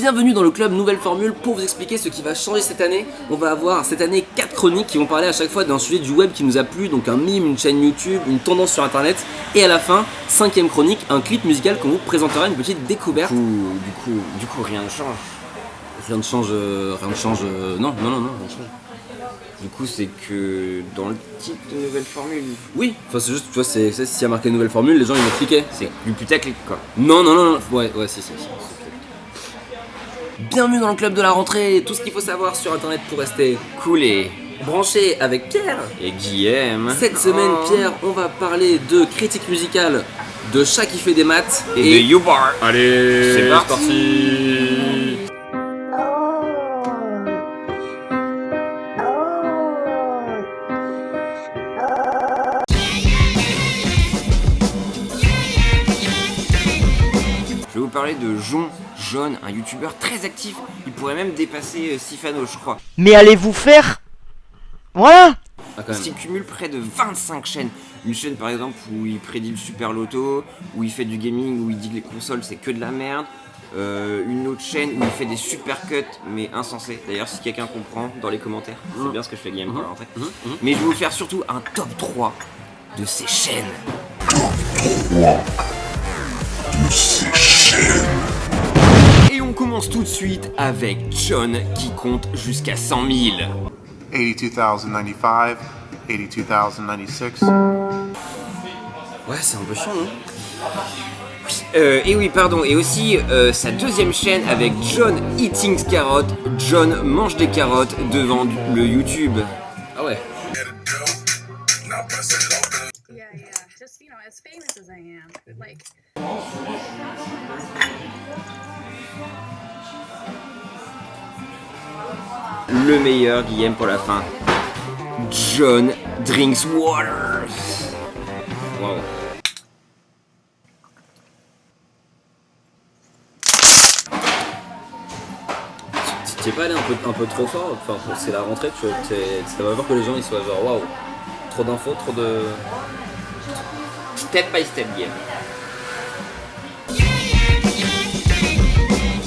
Bienvenue dans le club Nouvelle Formule. Pour vous expliquer ce qui va changer cette année, on va avoir cette année 4 chroniques qui vont parler à chaque fois d'un sujet du web qui nous a plu, donc un meme, une chaîne YouTube, une tendance sur internet, et à la fin, 5ème chronique, un clip musical qu'on vous présentera, une petite découverte. Du coup rien ne change. Rien ne change, non, rien ne change. Du coup, c'est que dans le titre de Nouvelle Formule, Oui, enfin c'est juste, tu vois, c'est s'il y a marqué Nouvelle Formule, les gens ils vont cliquer. c'est du putaclic quoi. Non, ouais, si. Bienvenue dans le club de la rentrée, tout ce qu'il faut savoir sur internet pour rester Cool et branché avec Pierre. Guillaume. Cette semaine, Pierre, on va parler de critique musicale, de chat qui fait des maths Et de YouBar. Allez, C'est parti. Je vais vous parler de Jaune, un youtubeur très actif. Il pourrait même dépasser Sifano, je crois. Mais allez-vous faire? Voilà. Ah, quand Parce même. qu'il cumule près de 25 chaînes. Une chaîne par exemple où il prédit le Super Loto, où il fait du gaming, où il dit que les consoles c'est que de la merde. Une autre chaîne où il fait des super cuts mais insensés. D'ailleurs si quelqu'un comprend dans les commentaires, c'est bien ce que je fais Guillaume en fait. Mais je vais vous faire surtout un top 3 de ces chaînes. Et on commence tout de suite avec John qui compte jusqu'à 100 000. 82,095, 82,096. Ouais, c'est un peu chiant, non? Et oui, pardon, et aussi sa deuxième chaîne avec John Eating Carrot. John mange des carottes devant le YouTube. Ah ouais. Yeah. Just, as famous as I am, like. Le meilleur, Guillaume, pour la fin. John Drinks Water. Wow. T'es pas allé un peu trop fort, enfin c'est la rentrée, ça va voir que les gens ils soient genre waouh, trop d'infos, trop de... Step by step, Guillaume.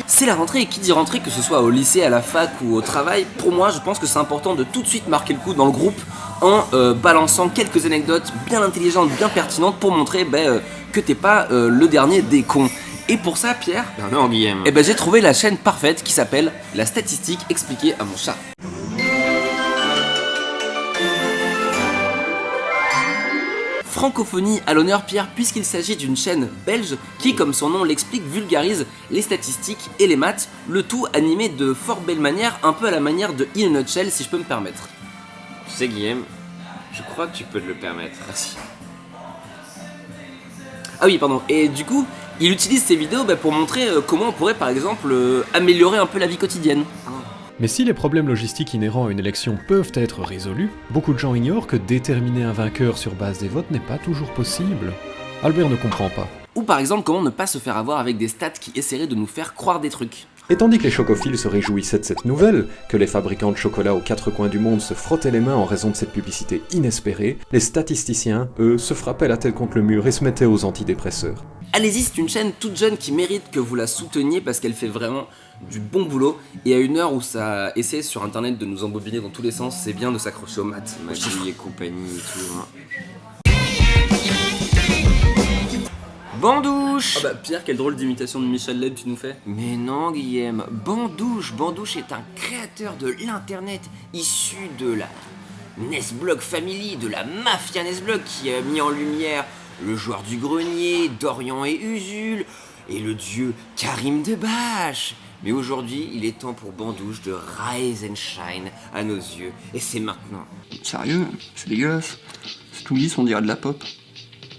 C'est la rentrée, et qui dit rentrée, que ce soit au lycée, à la fac ou au travail, pour moi je pense que c'est important de tout de suite marquer le coup dans le groupe en balançant quelques anecdotes bien intelligentes, bien pertinentes pour montrer que t'es pas le dernier des cons. Et pour ça, Pierre, Non, Guillaume. j'ai trouvé la chaîne parfaite qui s'appelle La statistique expliquée à mon chat. Francophonie à l'honneur, Pierre, puisqu'il s'agit d'une chaîne belge qui, comme son nom l'explique, vulgarise les statistiques et les maths, le tout animé de fort belle manière, un peu à la manière de In a Nutshell, si je peux me permettre. Tu sais, Guillaume, je crois que tu peux te le permettre. Merci. Ah oui, pardon. Et du coup, il utilise ces vidéos pour montrer comment on pourrait, par exemple, améliorer un peu la vie quotidienne. Mais si les problèmes logistiques inhérents à une élection peuvent être résolus, beaucoup de gens ignorent que déterminer un vainqueur sur base des votes n'est pas toujours possible. Albert ne comprend pas. Ou par exemple, comment ne pas se faire avoir avec des stats qui essaieraient de nous faire croire des trucs. Et tandis que les chocophiles se réjouissaient de cette nouvelle, que les fabricants de chocolat aux quatre coins du monde se frottaient les mains en raison de cette publicité inespérée, les statisticiens, eux, se frappaient la tête contre le mur et se mettaient aux antidépresseurs. Allez-y, c'est une chaîne toute jeune qui mérite que vous la souteniez parce qu'elle fait vraiment du bon boulot. Et à une heure où ça essaie sur internet de nous embobiner dans tous les sens, c'est bien de s'accrocher aux maths. Magie et compagnie et tout. Bandouche. Ah bah Pierre, quelle drôle d'imitation de Michel Leb tu nous fais. Mais non, Guillaume, Bandouche est un créateur de l'internet issu de la Nesblog Family, de la mafia Nesblog qui a mis en lumière le joueur du grenier, Dorian et Usul, et le dieu Karim Debache. Mais aujourd'hui, il est temps pour Bandouche de rise and shine à nos yeux, et c'est maintenant. Sérieux? C'est dégueulasse. C'est tout lisse, on dirait de la pop.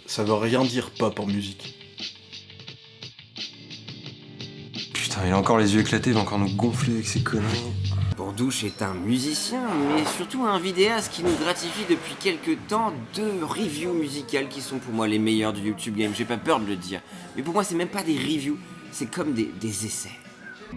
Ça veut rien dire pop en musique. Putain, il a encore les yeux éclatés, il va encore nous gonfler avec ses conneries. Bandouche est un musicien, mais surtout un vidéaste qui nous gratifie depuis quelques temps de reviews musicales qui sont pour moi les meilleures du YouTube Game. J'ai pas peur de le dire. Mais pour moi, c'est même pas des reviews, c'est comme des essais.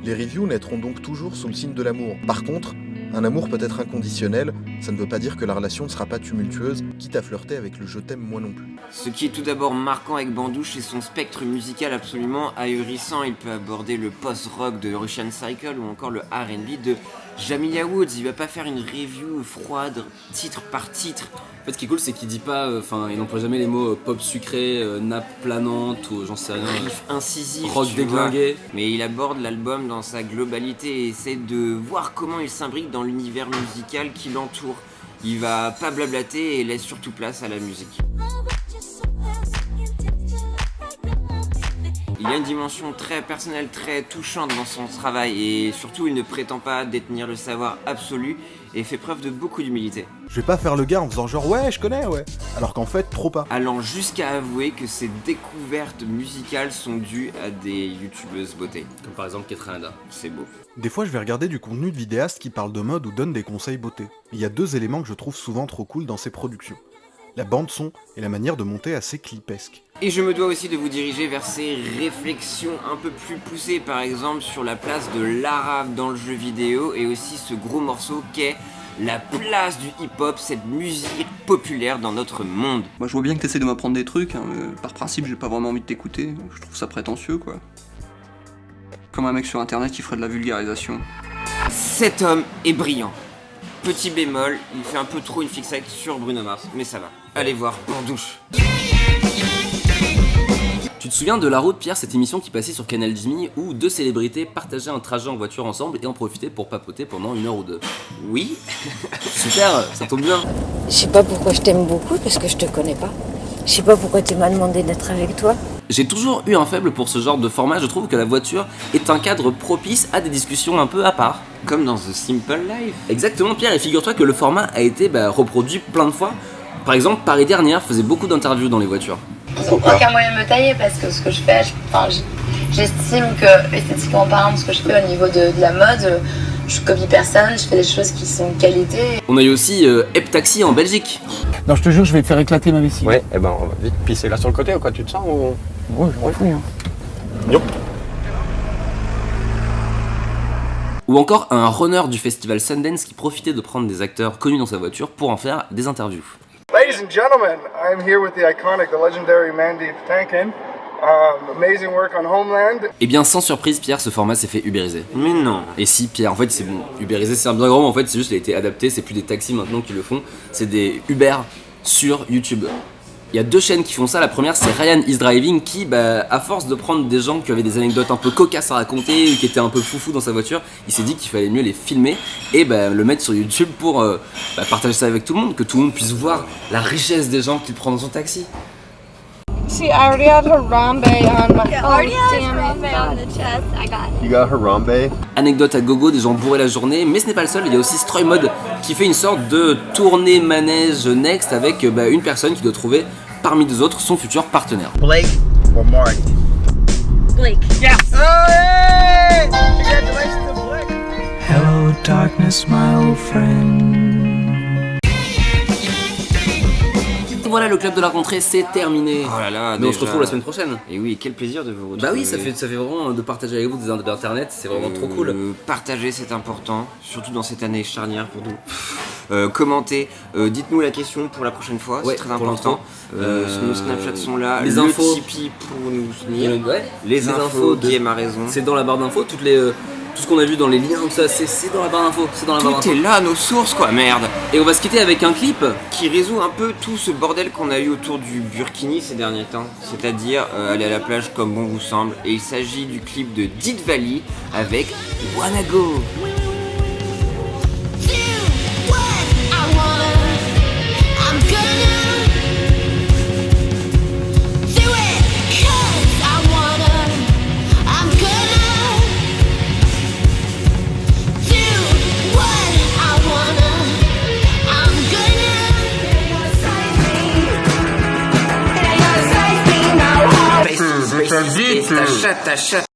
Les reviews naîtront donc toujours sous le signe de l'amour. Par contre, Un amour peut être inconditionnel, ça ne veut pas dire que la relation ne sera pas tumultueuse, quitte à flirter avec le je t'aime moi non plus. Ce qui est tout d'abord marquant avec Bandouche, c'est son spectre musical absolument ahurissant. Il peut aborder le post-rock de Russian Cycle ou encore le R&B de Jamila Woods. Il va pas faire une review froide, titre par titre. En fait, ce qui est cool, c'est qu'il dit pas, il n'emploie jamais les mots pop sucré, nappe planante ou j'en sais rien. Riff incisif, rock déglingué. Mais il aborde l'album dans sa globalité et essaie de voir comment il s'imbrique dans l'univers musical qui l'entoure. Il va pas blablater et laisse surtout place à la musique. Il y a une dimension très personnelle, très touchante dans son travail et surtout il ne prétend pas détenir le savoir absolu et fait preuve de beaucoup d'humilité. Je vais pas faire le gars en faisant genre ouais je connais ouais, alors qu'en fait trop pas. Allant jusqu'à avouer que ses découvertes musicales sont dues à des youtubeuses beauté. Comme par exemple Ketranada. C'est beau. Des fois je vais regarder du contenu de vidéastes qui parlent de mode ou donnent des conseils beauté. Il y a deux éléments que je trouve souvent trop cool dans ses productions. La bande son et la manière de monter assez clipesque. Et je me dois aussi de vous diriger vers ces réflexions un peu plus poussées, par exemple sur la place de l'arabe dans le jeu vidéo et aussi ce gros morceau qu'est la place du hip-hop, cette musique populaire dans notre monde. Moi je vois bien que t'essaies de m'apprendre des trucs, hein, mais par principe j'ai pas vraiment envie de t'écouter, je trouve ça prétentieux quoi. Comme un mec sur internet qui ferait de la vulgarisation. Cet homme est brillant. Petit bémol, il fait un peu trop une fixette sur Bruno Mars, mais ça va. Allez voir Bandouche. Tu te souviens de La Route, Pierre, cette émission qui passait sur Canal Jimmy où deux célébrités partageaient un trajet en voiture ensemble et en profitaient pour papoter pendant 1 heure ou 2. Oui. Super, ça tombe bien. Je sais pas pourquoi je t'aime beaucoup parce que je te connais pas. Je sais pas pourquoi tu m'as demandé d'être avec toi. J'ai toujours eu un faible pour ce genre de format, je trouve que la voiture est un cadre propice à des discussions un peu à part. Comme dans The Simple Life. Exactement Pierre, et figure-toi que le format a été reproduit plein de fois. Par exemple, Paris Dernière faisait beaucoup d'interviews dans les voitures. Aucun moyen de me tailler parce que ce que je fais, j'estime que, esthétiquement parlant, ce que je fais au niveau de la mode, je copie personne, je fais des choses qui sont de qualité. On a eu aussi Hep Taxi en Belgique. Non, je te jure, je vais te faire éclater ma vessie. Ouais, et ben on va vite pisser là sur le côté ou quoi, tu te sens ou... Ouais, je m'en fous. Hein. Yo. Ou encore un runner du festival Sundance qui profitait de prendre des acteurs connus dans sa voiture pour en faire des interviews. Ladies and gentlemen, I am here with the iconic, the legendary Mandy Patinkin. Amazing work on Homeland. Et bien sans surprise Pierre, ce format s'est fait ubériser. Mais non. Et si Pierre, en fait c'est bon, ubériser c'est un bien grand, mais en fait c'est juste qu'il a été adapté, c'est plus des taxis maintenant qui le font, c'est des Uber sur YouTube. Il y a 2 chaînes qui font ça, la première c'est Ryan is Driving qui, à force de prendre des gens qui avaient des anecdotes un peu cocasses à raconter ou qui étaient un peu foufou dans sa voiture, il s'est dit qu'il fallait mieux les filmer et le mettre sur YouTube pour partager ça avec tout le monde, que tout le monde puisse voir la richesse des gens qu'il prend dans son taxi. See, I already had Harambe on my... Oh, damn it. On the chest. I got it. You got Harambe? Anecdote à gogo, des gens bourrés la journée, mais ce n'est pas le seul, il y a aussi Stroy Mode qui fait une sorte de tournée manège next avec une personne qui doit trouver parmi 2 autres son futur partenaire. Blake or Marty? Blake. Yes! Oh, hey! Congratulations to Blake. Hello, darkness, my old friend. Voilà, le club de la rentrée, c'est terminé. Oh là là, mais on se retrouve la semaine prochaine. Et oui, quel plaisir de vous retrouver. Bah oui, ça fait vraiment de partager avec vous des internet, c'est vraiment trop cool. Partager, c'est important, surtout dans cette année charnière pour nous. Commentez, dites-nous la question pour la prochaine fois, c'est très important. Nos Snapchats sont là, les le infos Tipeee pour nous soutenir, les infos Guillaume a raison. C'est dans la barre d'infos, tout ce qu'on a vu dans les liens, tout ça, c'est dans la barre d'infos. Tout est là, nos sources quoi, merde. Et on va se quitter avec un clip qui résout un peu tout ce bordel qu'on a eu autour du Burkini ces derniers temps. C'est-à-dire aller à la plage comme bon vous semble. Et il s'agit du clip de Dit Valley avec Wanna Go. Ta chatte.